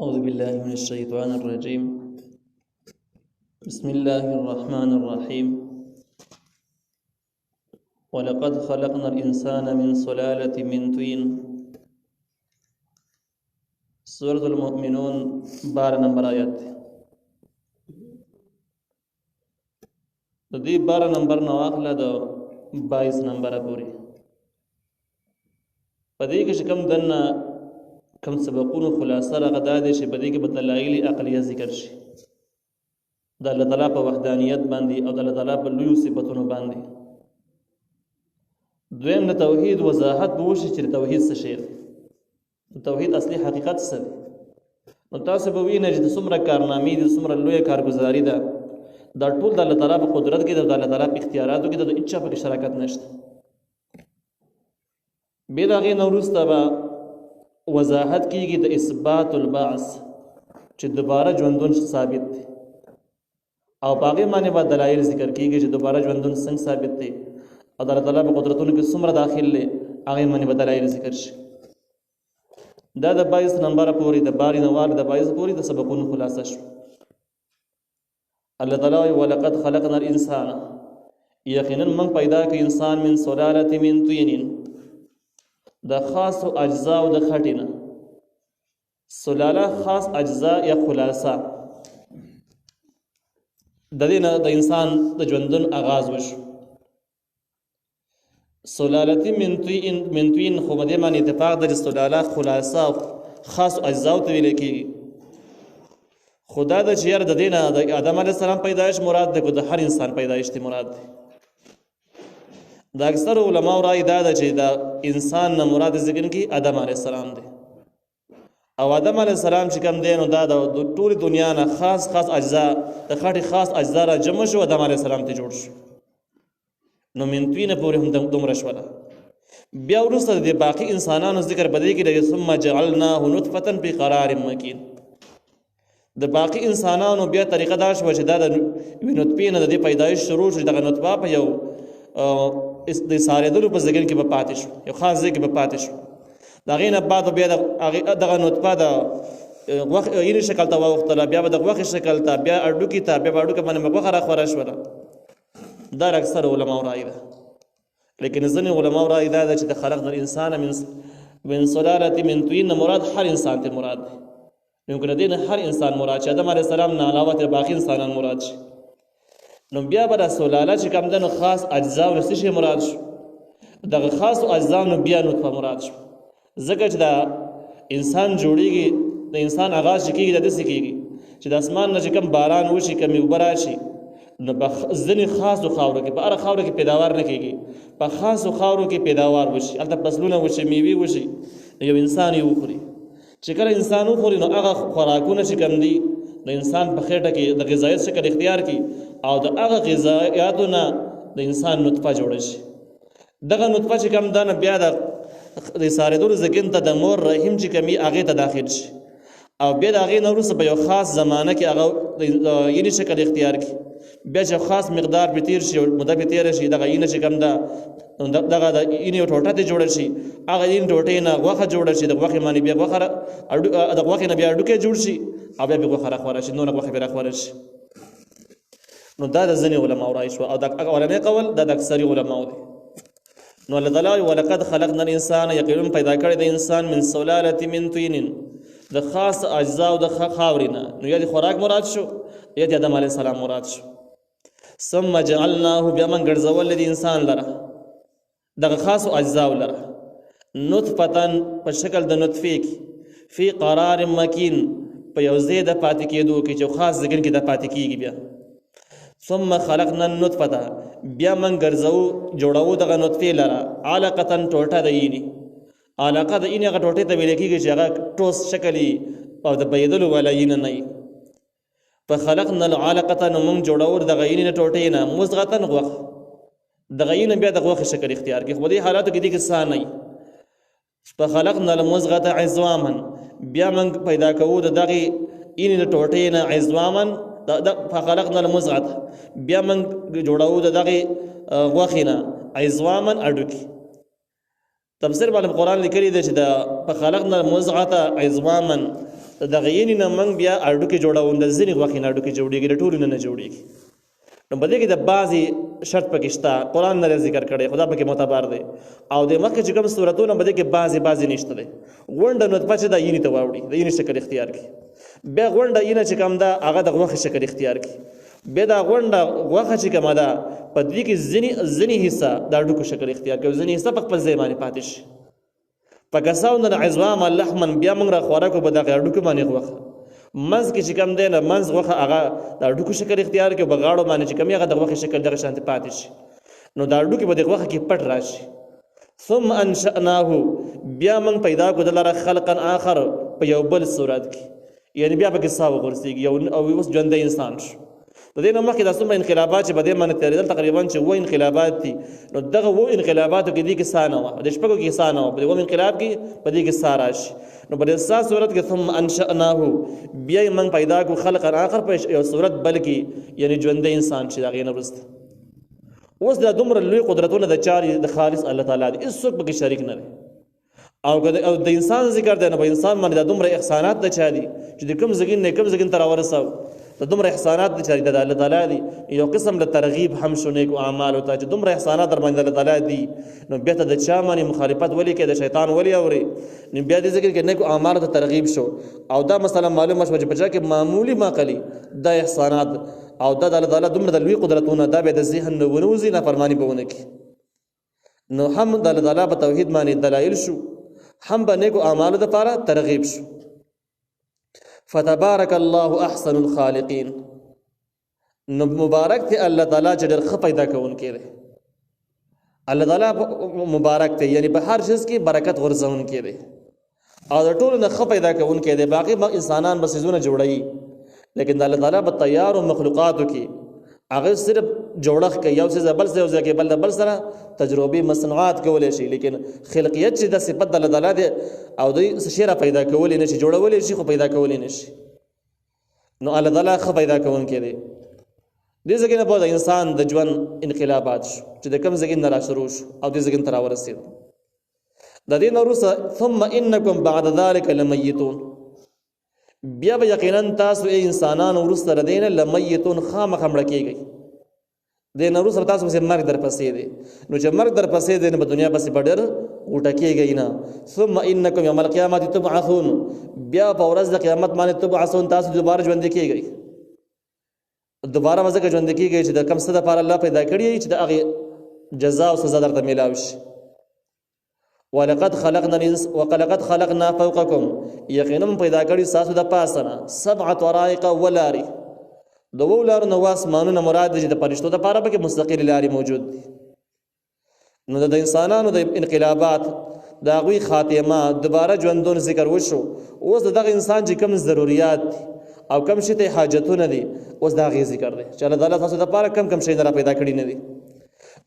أعوذ بالله من الشيطان الرجيم. بسم الله الرحمن الرحيم. ولقد خلقنا الإنسان من سلالة من طين. سورة المؤمنون 12 نمبر آیت دې 12 نمبر نو اخلا د 22 نمبر پورې پدې کې کوم دنه کم سبقونو خلاصه راغدا دي چې بده کې بدلایل عقلیه ذکر شي د الله تعالی په وحدانیت باندې او د الله تعالی په لوی صفاتونو باندې. دویم د توحید وضاحت به وشي چې توحید څه شی دی، توحید اصلي حقیقت څه دی. نو تاسو به وینئ چې څومره کارنامې دي، څومره لوی کارګزاري ده، دا ټول د الله تعالی په قدرت کې د الله تعالی په اختیاراتو کې د هیڅ په شراکت نشته. به دا غي نورسته به وضاحت کیږي د اثبات البعث چې دوباره ژوندون ثابت دي او باقي معنی به دلایل ذکر کیږي چې دوباره ژوندون څنګه ثابت دي او د الله تعالی په قدرتونو کې څومره داخل لې هغه معنی به دلایل ذکر شي. دا د 22 نمبر پورې د باري نوار د 22 پورې د سبقونو خلاصه شو. الله تعالی ولقد خلقنا الانسان، یقینا من پیدا کړ انسان من سلاله من طين، د خاص اجزاء او د خټینه. سلاله خاص اجزاء یا خلاصه د دې نه د انسان د ژوندون آغاز وشو. سلاله من طين خو مده باندې اتفاق د سلاله خلاصه خاص اجزاء ته ویل کېږي. خدا د چیر د دینه د آدم علی السلام پیدایش مراد ده، کو د هر انسان پیدایش ته مراد ده. د اکثر علماء رائے دا ده چې د انسان نه مراد ذکر کی آدم علی السلام ده، او آدم علی السلام چې کوم دین او دا د ټول دنیا نه خاص اجزاء د خاطی خاص اجزاء را جمع شو، آدم علی السلام ته جوړ شو. نو من طين پورې هم دومره شوله. بیا وروسته د باقی انسانانو ذکر بدې کې د ثم جعلناه نطفه فی قرار مکین. د باقی انسانانو بیا طریقه دا شو چې دا د نطفه نه د پیدایش شروع شو، دغه نطفه په یو د ساریدلو په ځګر کې به پاتې شو، یو خاص ځای کې به پاتې شو. دا غینه بعد بیا دغه نطفه د وخت یې شکل ته واوختله، بیا به د وخت شکل ته، بیا اډوکی ته، بیا اډوکی باندې مخه را خورا شو. دا اکثر علماء رائے ده، لیکن ځینې علماء رائے ده چې د خلق د انسان من سلاله من طين مراد هر انسان ته مراد دی. نو دین هر انسان مراد چې آدم علیه السلام نه علاوه تر باقی انسانان مراد شي. نو بیا به د سلاله چې کوم د خاص اجزا ورسې شي مراد شو، دغه خاص اجزا نو بیا نطفه مراد شو. ځکه چې دا انسان جوړیږي، د انسان آغاز کیږي د دې کیږي چې د اسمان نه کوم باران وشي، کوم اوبه راشي، نو په ځینې خاصو خاورو کې په هر خاورو کې پیداوار نه کیږي، په خاصو خاورو کې پیداوار وشي، هلته فصلونه وشي، میوې وشي، یو انسان یې وخوري. چې کله انسان وخوري نو هغه خوراکونه چې کوم دي د انسان په خېټه کې د غذایت شکل اختیار کی او د هغه غذایاتو نه د انسان نطفه جوړ شي. دغه نطفه چې کوم دانه بیا د ساریدلو ځګن ته د مور رحم چې کمی هغه ته داخل شي، او بیا د هغې نه وروسته په یو خاص زمانه کې هغه یعنی شکل اختیار کی، بیا چې خاص مقدار به تیر شي، مده به تیر شي، دغه اینه چې کوم ده دغه د اینې ټوټه ته جوړ شي، هغه این ټوټې نه غوښه جوړ شي، د غوښې باندې بیا غوښه د غوښې نه بیا هډوکی جوړ شي، او بیا غوښه راخوره شي، نور غوښه بیا راخوره شي. نو دا د ځینې علماء رایې شو، او د اولنی قول دا د اکثري علماء دی. نو الله تعالی ولقد خلقنا الانسان، یقینا پیدا کړی د انسان من سلاله من طين، د خاص اجزا او د خاورینه. نو یا د خوراک مراد شو، یا د آدم علیه السلام مراد شو. ثم جعلناه، بیا من ګرځول د انسان لره دغه خاص اجزا لره نطفه په شکل د نطفه کې فی قرار مکین، په یو ځای د پاتې کېدو کې چې خاص ځګن کې د پاتې کېږي. بیا ثم خلقنا النطفه، بیا من ګرځو جوړو دغه نطفه لره علقه ټوټه د اینې. علاقه د اینې هغه ټوټې ته ویل کېږي چې هغه ټوس شکلي او د بېدلو والا اینه نه وي. په خلقنا العلقه، نو موږ جوړو دغه اینې ټوټې نه مضغه غوښه، دغه اینه بیا د غوښې شکل اختیار کړي. خو دې حالاتو کې دې کې څه نه وي. په خلقنا المضغه عظاما، بیا موږ پیدا کوو د دغې اینې ټوټې نه عظاما، فخلقنا المضغه، بیا موږ جوړو د دغې غوښې نه عظاما اډوکي. تفسیر باندې قرآن لیکلی دی چې د فخلقنا المضغه عظاما دغه یې نه موږ بیا اډوکې جوړو د ځینې غوښې نه اډوکې جوړېږي د ټولو نه جوړېږي. نو په دې کې د بعضې شرط پکې شته، قرآن نه ذکر کړی، خدا پکې معتبر دی. او د مخکې چې کوم صورتونه په دې کې بعضې نشته دی. غونډه نطفه چې دا یینې ته واوړي د یینې شکل اختیار کړي، بیا غونډه یینه چې کوم ده هغه د غوښې شکل اختیار کړي، بیا دا غونډه غوښه چې کومه ده په دې کې ځینې حصه د اډوکو شکل اختیار کړي، ځینې حصه په خپل ځای باندې پاتې شي. فکساونا عظاما لحما بیا موږ را خوراک په دغه اډوکو باندې غوښه منځ کې چې کوم دی نه منځ غوښه هغه د اډوکو شکل اختیار کړي، بغاړو باندې چې کوم هغه د غوښې شکل دغه شانتي پاتې شي. نو د اډوکې په دې غوښه کې پټ راشي. ثم انشأناه بیا موږ پیدا کړو دلته خلقا آخر په یو بل صورت کې، یعنی بیا پکې ساه وغورځېږي او اوس ژوندی انسان شو. د دې نه مخکې دا څومره انقلابات چې په دې باندې تېرېدل تقریبا چې 7 انقلابات دي. نو دغه 7 انقلاباتو کې دې کې ساه نه وه، د شپږو کې ساه نه وه، په دې 7 انقلاب کې په دې کې ساه راشي. نو په دې ساه صورت کې ثم انشأناه بیا یې موږ پیدا کړو خلقا آخر په یو صورت بل کې، یعنی ژوندی انسان چې د هغې نه وروسته. اوس دا دومره لوی قدرتونه د چارې د خالص الله تعالی دی، هېڅوک پکې شریک نه دی. او د انسان ذکر دی نو په انسان باندې دا دومره احسانات د چا دي چې د کوم ځګین نه کوم ځګین ته راورساو، د دومره احسانات د چا دي د الله تعالی دي. یو قسم له ترغیب هم شو نیکو اعمالو ته چې دومره احسانات در باندې الله تعالی دي، نو بیا ته د چا باندې مخالفت ولې کوي، د شیطان ولې اوري. نو بیا دې ذکر کې نیکو اعمالو ته ترغیب شو. او دا مثلا معلومه شوه چې په چا کې معمولی معقلي دا احسانات او دا د الله تعالی دومره د لوی قدرتونه دا به د ذهن نه ونوځي، نافرماني به ونه کړي. نو هم د الله تعالی په توحید باندې دلایل شو، هم به نیکو اعمالو دپاره ترغیب شو. فتبارک الله احسن الخالقین، نو مبارک دی الله تعالی چې ډېر ښه پیدا کوونکی دی. الله تعالی مبارک دی، یعنی په هر شیز کې برکت غورځوونکی دی او د ټولو نه ښه پیدا کوونکی دی. باقي انسانان به څیزونه جوړوي، لیکن د الله تعالی په تیارو مخلوقاتو کې هغه صرف جوړښت کوي، یو څیز بل ځای کې بل د بل سره تجربې مصنوعات کولی شي، لیکن خلقیت چې د صفت د الله تعالی دی او دوی څه شی را پیدا کولی نه شي، جوړولی شي خو پیدا کولی نه شي. نو الله تعالی ښه پیدا کوونکی دی. دې ځای نه به د انسان د ژوند انقلابات شو چې د کوم ځای نه را شروع شو او دې ځای ته راورسېدو. د دې نه وروسته ثم انکم بعد ذلک لمیتون، بیا به یقینا تاسو ای انسانان وروسته د دې نه لمیتون خامخا مړه کېږئ. دې نه وروسته تاسو پسې مرګ درپسې دی. نو چې مرګ درپسې دی نو په دنیا پسې به ډېر غوټه کېږئ نه. ثم انکم یوم القیامة تبعثون، بیا په ورځ د قیامت باندې تبعثون تاسو دوباره ژوندي کېږئ. دوباره به ځکه ژوندي کېږئ چې د کوم څه دپاره الله پیدا کړي چې د هغې جزا او سزا درته میلاو شي. ولقد خلقنا فوقکم، یقینا پیدا کړي ستاسو د پاسه نه 7 طرائق ولارې، د 2 لارو نه واسمانونه مراد دي چې د فرشتو دپاره پکې مستقلې لارې موجود دي. نو د انسانانو د انقلابات د هغوی خاتمه دوباره ژوندون ذکر وشو. اوس د دغه انسان چې کوم ضروریات دي او کوم شي ته حاجتونه دي اوس د هغې ذکر دی چې الله تعالی تاسو دپاره کم شی نه را پیدا کړي نه دي.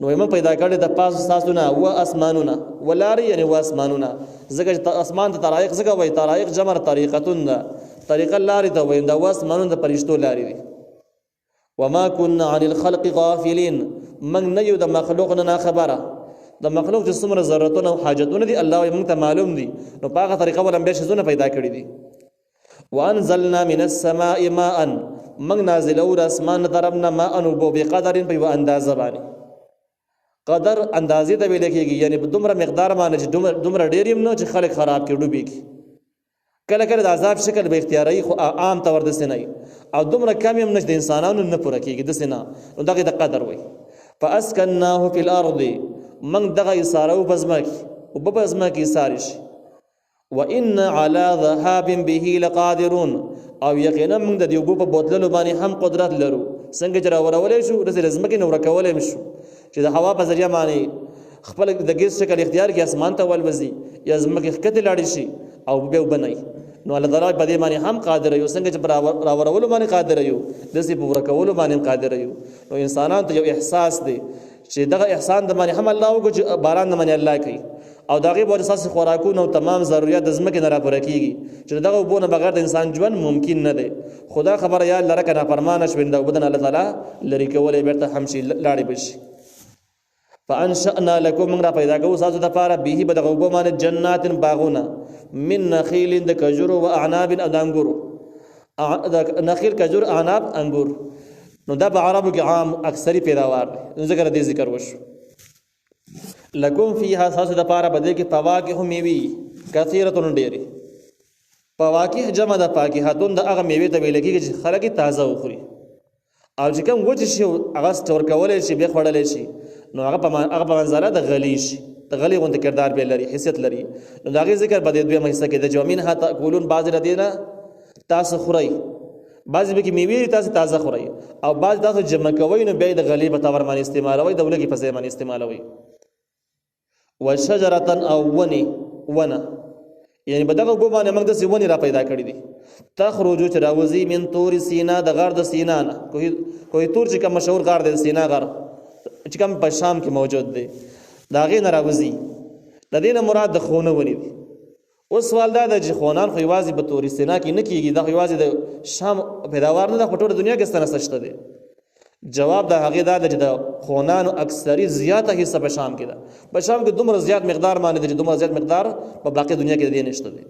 نو موږ پیدا کړی د پاسه ستاسو نه و اسمانونه ولارې، یعنې و اسمانونه، ځکه چې اسمان ته طرایق ځکه وایي طرایق جمع طریقتون ده، طریقه لارې ته وایي، دا و اسمانونه د فرشتو لارې دي. وما كنا عن الخلق غافلین، موږ نه یو د مخلوق نه ناخبره. د مخلوق چې څومره ضرورتونه او حاجتونه دي الله موږ ته معلوم دي، نو په هغه طریقه ولم بیا شیزونه پیدا کړي دي. وانزلنا من السماء ماء، موږ نازلو د اسمان طرف نه ماء اوبه بقدر په یوه اندازه باندې. قدر اندازې ته ویل کېږي، یعنی په دومره مقدار باندې چې دومره ډېر یم نه چې خلک خراب کړي ډوبېږي. کله کله د عذاب شکل به اختیاري خو عام طور داسې نه وي، او دومره کم یم نه چې د انسانانو نه پوره کېږي، داسې نه. نو دغې د قدر وایي. فاسکناه فی الارض، موږ دغه ایسارو په ځمکې، اوبه په ځمکې ایسارې شي. وان علی ذهاب به لقادرون، او یقینا موږ د دې اوبو په بوتللو باندې هم قدرت لرو. څنګه چې راورولی شو داسې د ځمکې نه ورکولی هم شو چې د هوا په ذریعه باندې خپل د ګیس شکل اختیار کړي، اسمان ته ولوځي یا ځمکې ښکتې لاړې شي او بیا اوبه نه وي. نو الله تعالی په دې باندې هم قادر یو، څنګه چې په راورولو باندې قادر یو داسې په ورکولو باندې هم قادر یو. نو انسانانو ته یو احساس دی چې دغه احسان د باندې هم الله وکړو چې باران د باندې الله کوي، او د هغې باندې ستاسې خوراکونه او تمام ضروریات د ځمکې نه راپوره کېږي چې د دغه اوبو نه بغیر د انسان ژوند ممکن نه دی. خو دا خبره یاد لره که نافرمانه شوې د اوبه نه الله تعالی لرې کولی بېرته هم شي لاړې به شي. فانشأنا لکم، موږ را پیدا کوو ستاسو دپاره به په دغه اوبو باندې جنات باغونه من نخیل د کجورو و اعناب او د انګورو د نخیل کجور اعناب انګور نو دا په عربو کې عام اکثری پیداوار دی ذکر دې ذکر وشو لکم فیها ساسو د پاره بده کې فواکه میوي کثیرتون ډېری فواکه جمع د فاکهاتون د هغه میوې ته ویل کېږي چې خلک تازه وخوري او چې کوم وچ شي هغه سټور کولای شي به خوړلی شي نو هغه په منځله د غلی شي د غلی غونډه کردار به لري حیثیت لري نو دا غي ذکر بده دوی مېسه کې د جوامین ها تاکلون بعض ردینا تاسو خوري بعض به کې میوې تاسو تازه خوري او بعض تاسو جمع کوي نو به د غلی په تور باندې استعمالوي د ولګي په ځای باندې استعمالوي وشجره او ونه یعنی بدغه ګو باندې موږ د سیونی را پیدا کړی دي تخرجو چې راوزی من تور سینا د غار د سینا نه کوئی تور چې کوم مشهور غار د سینا غار چې کوم په شام کې موجود دی دا غي نه راوزی د دې نه مراد د خونه ونی دي اوس سوال دا د خونان خو یوازې په تور سینا کې نه کیږي دا یوازې د شام پیداوار نه د ټوله دنیا کې ستنه سشته دي جواب دا هغه دا چې د خونانو اکثری زیاته حصہ په شام کې ده په شام کې دومره زیات مقدار باندې چې دومره زیات مقدار په باقي دنیا کې دی نشته دي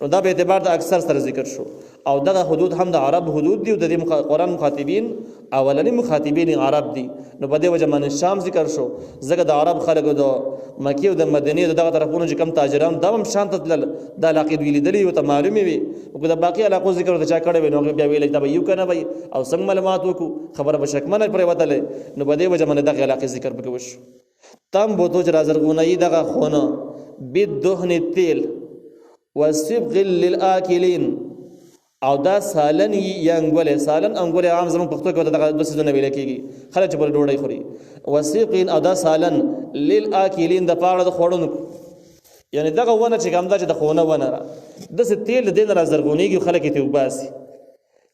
نو دا به اعتبار د اکثر سره ذکر شو او دغه حدود هم د عرب حدود دي او د قرآن مخاطبین اولنی مخاطبین عرب دي نو په دې وجه باندې شام ذکر شو ځکه د عرب خلکو د مکی او د مدینه دغه طرفونو چې کم تاجران دا هم شان ته د علاقې ویلي دي او ته معلومي وي او د باقي علاقو ذکر د چا کړه وي نو بیا ویل دا یو کنه وي او څنګه معلومات وکړو خبره به شکمنه پرې وتله نو په دې وجه باندې دغه علاقې ذکر وکړو تم بوتو چې رازرغونی دغه خونه بالدهن التیل وصبغ للآکلین او دا سالن یا انګوله سالن انګوله عام زمون پښتو کې دغه د سيزونه ویل کېږي خلک په ډوډۍ خوري وصبغ او دا سالن للآکلین د پاړه د خوړونکو یعنی دغه ونه چې کوم دا چې د خونه ونه را د تیل د دین را زرغونیږي خلک ته وباسي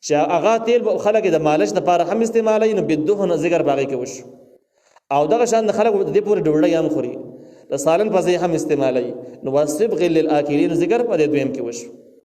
چې هغه تیل خلک د مالش د پاره هم استعمالوي نو بدون ذکر باغی کې وشو او دغه شان د خلک د پوره ډوډۍ هم خوري د سالن په ځای هم استعمالوي نو واسبغ للآکلین ذکر په دې دویم کې وشو